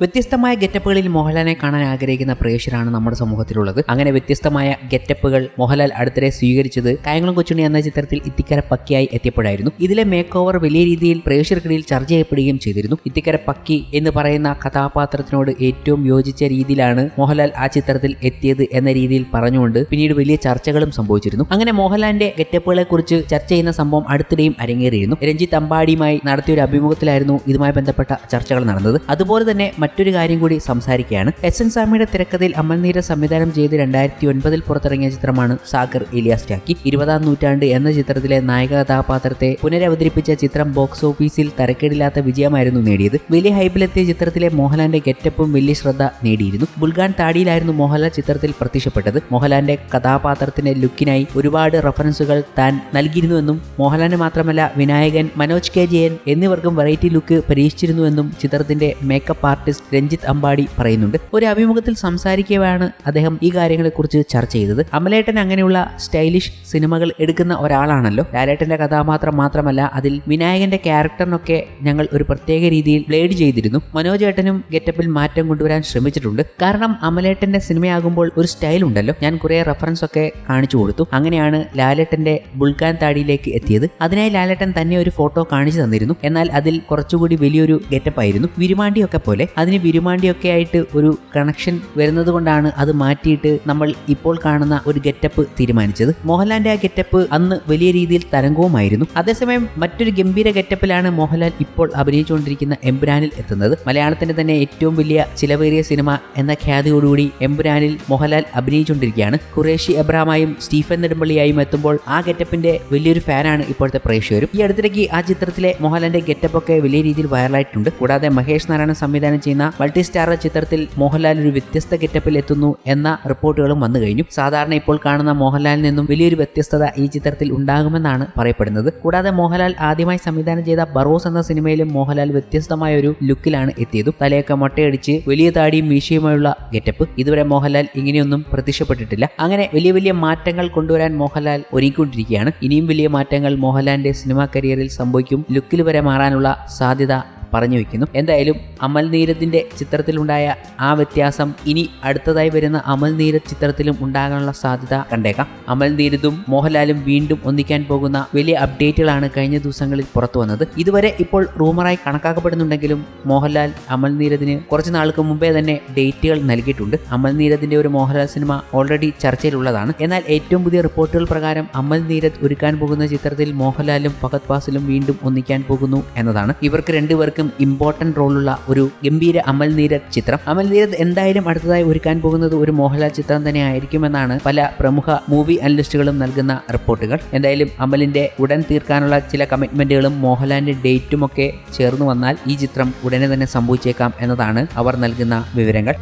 വ്യത്യസ്തമായ ഗെറ്റപ്പുകളിൽ മോഹൻലാലിനെ കാണാൻ ആഗ്രഹിക്കുന്ന പ്രേക്ഷകരാണ് നമ്മുടെ സമൂഹത്തിലുള്ളത്. അങ്ങനെ വ്യത്യസ്തമായ ഗെറ്റപ്പുകൾ മോഹൻലാൽ അടുത്തിടെ സ്വീകരിച്ചത് കായംകുളം കൊച്ചുണ്ണി എന്ന ചിത്രത്തിൽ ഇത്തിക്കര പക്കിയായി എത്തിയപ്പോഴായിരുന്നു. ഇതിലെ മേക്ക് ഓവർ വലിയ രീതിയിൽ പ്രേക്ഷകർക്കിടയിൽ ചർച്ച ചെയ്യപ്പെടുകയും ചെയ്തിരുന്നു. ഇത്തിക്കര പക്കി എന്ന് പറയുന്ന കഥാപാത്രത്തിനോട് ഏറ്റവും യോജിച്ച രീതിയിലാണ് മോഹൻലാൽ ആ ചിത്രത്തിൽ എത്തിയത് എന്ന രീതിയിൽ പറഞ്ഞുകൊണ്ട് പിന്നീട് വലിയ ചർച്ചകളും സംഭവിച്ചിരുന്നു. അങ്ങനെ മോഹൻലാലിന്റെ ഗെറ്റപ്പുകളെ കുറിച്ച് ചർച്ച ചെയ്യുന്ന സംഭവം അടുത്തിടെയും അരങ്ങേറിയിരുന്നു. രഞ്ജിത്ത് അമ്പാടിയുമായി നടത്തിയ ഒരു അഭിമുഖത്തിലായിരുന്നു ഇതുമായി ബന്ധപ്പെട്ട ചർച്ചകൾ നടന്നത്. അതുപോലെ തന്നെ മറ്റൊരു കാര്യം കൂടി സംസാരിക്കുകയാണ്. എസ്.എൻ. സ്വാമിയുടെ തിരക്കഥയിൽ അമൽ നീരദ് സംവിധാനം ചെയ്ത് 2009 പുറത്തിറങ്ങിയ ചിത്രമാണ് സാഗർ ഇലിയാസ് ടാക്കി. 20-ാം നൂറ്റാണ്ട് എന്ന ചിത്രത്തിലെ നായക കഥാപാത്രത്തെ പുനരവതരിപ്പിച്ച ചിത്രം ബോക്സ് ഓഫീസിൽ തരക്കേടില്ലാത്ത വിജയമായിരുന്നു നേടിയത്. വലിയ ഹൈപ്പിലെത്തിയ ചിത്രത്തിലെ മോഹൻലാലിന്റെ ഗെറ്റപ്പും വലിയ ശ്രദ്ധ നേടിയിരുന്നു. ബുൾഗാൻ താടിയിലായിരുന്നു മോഹൻലാൽ ചിത്രത്തിൽ പ്രത്യക്ഷപ്പെട്ടത്. മോഹൻലാലിന്റെ കഥാപാത്രത്തിന്റെ ലുക്കിനായി ഒരുപാട് റെഫറൻസുകൾ താൻ നൽകിയിരുന്നുവെന്നും മോഹൻലാലിന് മാത്രമല്ല വിനായകൻ, മനോജ് കെ ജയൻ എന്നിവർക്കും വെറൈറ്റി ലുക്ക് പരീക്ഷിച്ചിരുന്നുവെന്നും ചിത്രത്തിന്റെ മേക്കപ്പ് ആർട്ടിസ്റ്റ് രഞ്ജിത്ത് അമ്പാടി പറയുന്നുണ്ട്. ഒരു അഭിമുഖത്തിൽ സംസാരിക്കവെയാണ് അദ്ദേഹം ഈ കാര്യങ്ങളെക്കുറിച്ച് ചർച്ച ചെയ്തത്. അമലേട്ടൻ അങ്ങനെയുള്ള സ്റ്റൈലിഷ് സിനിമകൾ എടുക്കുന്ന ഒരാളാണല്ലോ. ലാലേട്ടന്റെ കഥാപാത്രം മാത്രമല്ല, അതിൽ വിനായകന്റെ ക്യാരക്ടറിനൊക്കെ ഞങ്ങൾ ഒരു പ്രത്യേക രീതിയിൽ ബ്ലേഡ് ചെയ്തിരുന്നു. മനോജ് ഏട്ടനും ഗെറ്റപ്പിൽ മാറ്റം കൊണ്ടുവരാൻ ശ്രമിച്ചിട്ടുണ്ട്. കാരണം അമലേട്ടന്റെ സിനിമയാകുമ്പോൾ ഒരു സ്റ്റൈൽ ഉണ്ടല്ലോ. ഞാൻ കുറെ റെഫറൻസ് ഒക്കെ കാണിച്ചു കൊടുത്തു. അങ്ങനെയാണ് ലാലേട്ടന്റെ ബുൾഗാൻ താടിയിലേക്ക് എത്തിയത്. അതിനായി ലാലേട്ടൻ തന്നെ ഒരു ഫോട്ടോ കാണിച്ചു തന്നിരുന്നു. എന്നാൽ അതിൽ കുറച്ചുകൂടി വലിയൊരു ഗെറ്റപ്പ് ആയിരുന്നു, വിരുമാണ്ടിയൊക്കെ പോലെ. അതിന് വിരുമാണ്ടിയൊക്കെ ആയിട്ട് ഒരു കണക്ഷൻ വരുന്നത് കൊണ്ടാണ് അത് മാറ്റിയിട്ട് നമ്മൾ ഇപ്പോൾ കാണുന്ന ഒരു ഗെറ്റപ്പ് തീരുമാനിച്ചത്. മോഹൻലാലിന്റെ ആ ഗെറ്റപ്പ് അന്ന് വലിയ രീതിയിൽ തരംഗവുമായിരുന്നു. അതേസമയം മറ്റൊരു ഗംഭീര ഗെറ്റപ്പിലാണ് മോഹൻലാൽ ഇപ്പോൾ അഭിനയിച്ചുകൊണ്ടിരിക്കുന്ന എമ്പുരാനിൽ എത്തുന്നത്. മലയാളത്തിന്റെ തന്നെ ഏറ്റവും വലിയ ചിലവേറിയ സിനിമ എന്ന ഖ്യാതിയോടുകൂടി എമ്പുരാനിൽ മോഹൻലാൽ അഭിനയിച്ചുകൊണ്ടിരിക്കുകയാണ്. ഖുറേഷി എബ്രഹാമായും സ്റ്റീഫൻ നെടുമ്പള്ളിയായും എത്തുമ്പോൾ ആ ഗെറ്റപ്പിന്റെ വലിയൊരു ഫാനാണ് ഇപ്പോഴത്തെ പ്രേക്ഷകരും. ഈ അടുത്തിടയ്ക്ക് ആ ചിത്രത്തിലെ മോഹൻലാലിന്റെ ഗെറ്റപ്പ് ഒക്കെ വലിയ രീതിയിൽ വൈറലായിട്ടുണ്ട്. കൂടാതെ മഹേഷ് നാരായണൻ സംവിധാനം ചെയ്യുന്ന മൾട്ടി സ്റ്റാർ ചിത്രത്തിൽ മോഹൻലാൽ ഒരു വ്യത്യസ്ത ഗെറ്റപ്പിൽ എത്തുന്നു എന്ന റിപ്പോർട്ടുകളും വന്നു കഴിഞ്ഞു. സാധാരണ ഇപ്പോൾ കാണുന്ന മോഹൻലാലിൽ നിന്നും വലിയൊരു വ്യത്യസ്തത ഈ ചിത്രത്തിൽ ഉണ്ടാകുമെന്നാണ് പറയപ്പെടുന്നത്. കൂടാതെ മോഹൻലാൽ ആദ്യമായി സംവിധാനം ചെയ്ത ബറോസ് എന്ന സിനിമയിലും മോഹൻലാൽ വ്യത്യസ്തമായ ഒരു ലുക്കിലാണ് എത്തിയതും. തലയൊക്കെ മൊട്ടയടിച്ച് വലിയ താടിയും മീശയുമായുള്ള ഗെറ്റപ്പ്. ഇതുവരെ മോഹൻലാൽ ഇങ്ങനെയൊന്നും പ്രത്യക്ഷപ്പെട്ടിട്ടില്ല. അങ്ങനെ വലിയ വലിയ മാറ്റങ്ങൾ കൊണ്ടുവരാൻ മോഹൻലാൽ ഒരുങ്ങിക്കൊണ്ടിരിക്കുകയാണ്. ഇനിയും വലിയ മാറ്റങ്ങൾ മോഹൻലാലിന്റെ സിനിമാ കരിയറിൽ സംഭവിക്കും. ലുക്കിൽ വരെ മാറാനുള്ള സാധ്യത പറഞ്ഞു വയ്ക്കുന്നു. എന്തായാലും അമൽ നീരദിന്റെ ചിത്രത്തിലുണ്ടായ ആ വ്യത്യാസം ഇനി അടുത്തതായി വരുന്ന അമൽ നീരദ് ചിത്രത്തിലും ഉണ്ടാകാനുള്ള സാധ്യത കണ്ടേക്കാം. അമൽ നീരദും മോഹൻലാലും വീണ്ടും ഒന്നിക്കാൻ പോകുന്ന വലിയ അപ്ഡേറ്റുകളാണ് കഴിഞ്ഞ ദിവസങ്ങളിൽ പുറത്തു വന്നത്. ഇതുവരെ ഇപ്പോൾ റൂമറായി കണക്കാക്കപ്പെടുന്നുണ്ടെങ്കിലും മോഹൻലാൽ അമൽ നീരദിന് കുറച്ച് നാൾക്ക് മുമ്പേ തന്നെ ഡേറ്റുകൾ നൽകിയിട്ടുണ്ട്. അമൽ നീരദിന്റെ ഒരു മോഹൻലാൽ സിനിമ ഓൾറെഡി ചർച്ചയിലുള്ളതാണ്. എന്നാൽ ഏറ്റവും പുതിയ റിപ്പോർട്ടുകൾ പ്രകാരം അമൽ നീരദ് ഒരുക്കാൻ പോകുന്ന ചിത്രത്തിൽ മോഹൻലാലും ഫഹദ് ഫാസിലും വീണ്ടും ഒന്നിക്കാൻ പോകുന്നു എന്നതാണ്. ഇവർക്ക് രണ്ടുപേർക്കും ഇമ്പോർട്ടന്റ് റോളുള്ള ഒരു ഗംഭീര അമൽ നീരദ് ചിത്രം. അമൽ നീരദ് എന്തായാലും അടുത്തതായി ഒരുക്കാൻ പോകുന്നത് ഒരു മോഹൻലാൽ ചിത്രം തന്നെ ആയിരിക്കുമെന്നാണ് പല പ്രമുഖ മൂവി അനലിസ്റ്റുകളും നൽകുന്ന റിപ്പോർട്ടുകൾ. എന്തായാലും അമലിന്റെ ഉടൻ തീർക്കാനുള്ള ചില കമ്മിറ്റ്മെന്റുകളും മോഹൻലാലിന്റെ ഡേറ്റും ഒക്കെ ചേർന്ന് വന്നാൽ ഈ ചിത്രം ഉടനെ തന്നെ സംഭവിച്ചേക്കാം എന്നതാണ് അവർ നൽകുന്ന വിവരങ്ങൾ.